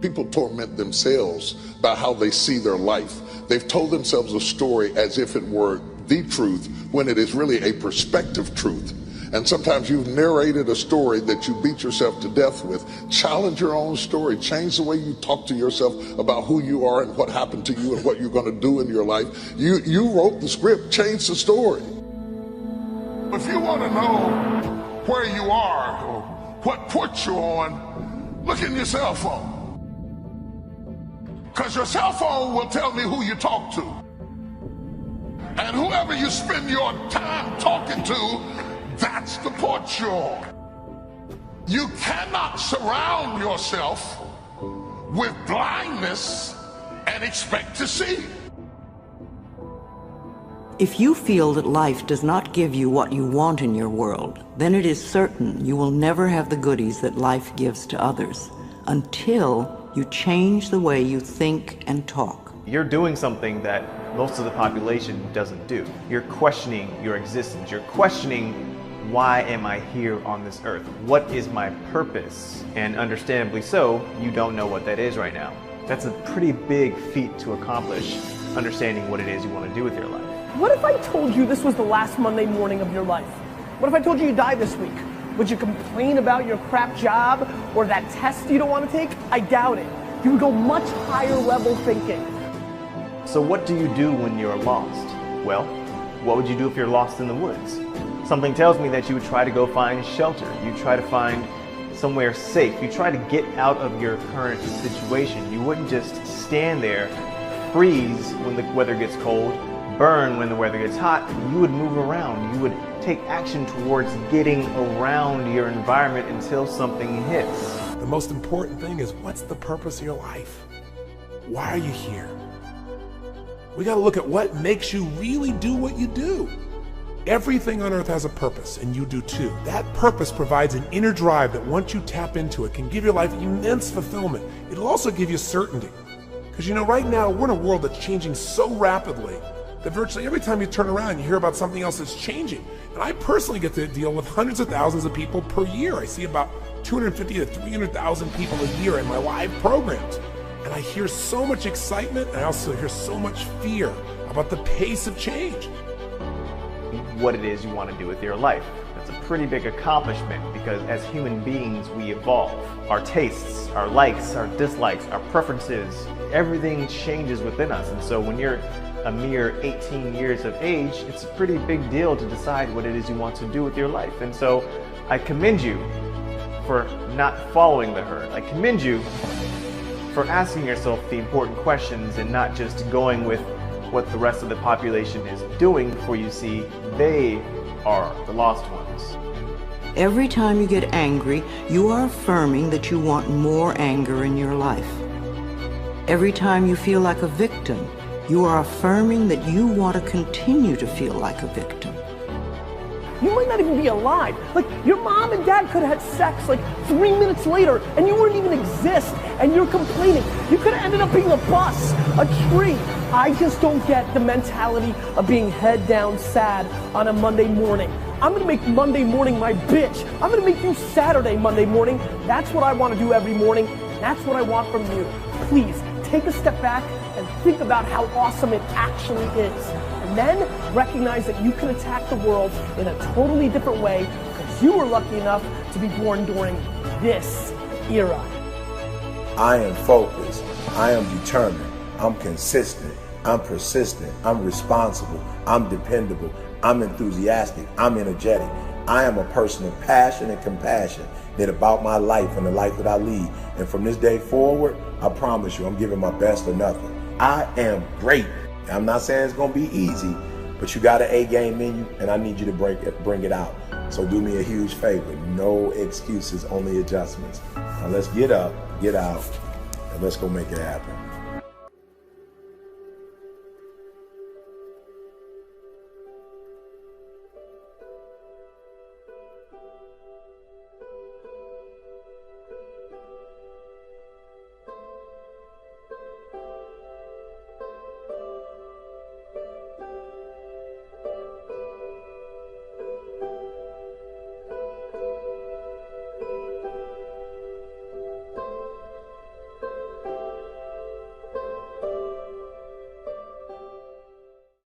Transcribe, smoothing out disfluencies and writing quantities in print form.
People torment themselves by how they see their life. They've told themselves a story as if it were the truth when it is really a perspective truth. And sometimes you've narrated a story that you beat yourself to death with. Challenge your own story. Change the way you talk to yourself about who you are and what happened to you and what you're going to do in your life. You wrote the script. Change the story. If you want to know where you are or what put you on, look in your cell phone. Because your cell phone will tell me who you talk to. And whoever you spend your time talking to, that's the port you're on. You cannot surround yourself with blindness and expect to see. If you feel that life does not give you what you want in your world, then it is certain you will never have the goodies that life gives to others until you change the way you think and talk. You're doing something that most of the population doesn't do. You're questioning your existence. You're questioning, why am I here on this earth? What is my purpose? And understandably so, you don't know what that is right now. That's a pretty big feat to accomplish, understanding what it is you want to do with your life. What if I told you this was the last Monday morning of your life? What if I told you you died this week? Would you complain about your crap job or that test you don't want to take? I doubt it. You would go much higher level thinking. So what do you do when you're lost? Well, what would you do if you're lost in the woods? Something tells me that you would try to go find shelter. You try to find somewhere safe. You try to get out of your current situation. You wouldn't just stand there, freeze when the weather gets cold, burn when the weather gets hot. You would move around. You would take action towards getting around your environment until something hits. The most important thing is, what's the purpose of your life? Why are you here? We got to look at what makes you really do what you do. Everything on earth has a purpose, and you do too. That purpose provides an inner drive that once you tap into it can give your life immense fulfillment. It'll also give you certainty. Because you know, right now we're in a world that's changing so rapidly that virtually every time you turn around you hear about something else that's changing. And I personally get to deal with hundreds of thousands of people per year. I see about 250 to 300,000 people a year in my live programs. And I hear so much excitement, and I also hear so much fear about the pace of change. What it is you want to do with your life. That's a pretty big accomplishment, because as human beings we evolve. Our tastes, our likes, our dislikes, our preferences, everything changes within us. And so when you're a mere 18 years of age, it's a pretty big deal to decide what it is you want to do with your life. And so I commend you for not following the herd. I commend you for asking yourself the important questions and not just going with what the rest of the population is doing, for you see, they are the lost ones. Every time you get angry, you are affirming that you want more anger in your life. Every time you feel like a victim, you are affirming that you want to continue to feel like a victim. You might not even be alive. Like, your mom and dad could have had sex like 3 minutes later and you wouldn't even exist, and you're complaining. You could have ended up being a bus, a tree. I just don't get the mentality of being head down sad on a Monday morning. I'm gonna make Monday morning my bitch. I'm gonna make you Saturday Monday morning. That's what I want to do every morning. That's what I want from you. Please take a step back and think about how awesome it actually is. And then recognize that you can attack the world in a totally different way, because you were lucky enough to be born during this era. I am focused. I am determined. I'm consistent. I'm persistent. I'm responsible. I'm dependable. I'm enthusiastic. I'm energetic. I am a person of passion and compassion that about my life and the life that I lead. And from this day forward, I promise you, I'm giving my best or nothing. I am great. I'm not saying it's gonna be easy, but you got an A game in you, and I need you to bring it out. So do me a huge favor. No excuses, only adjustments. Now let's get up, get out, and let's go make it happen.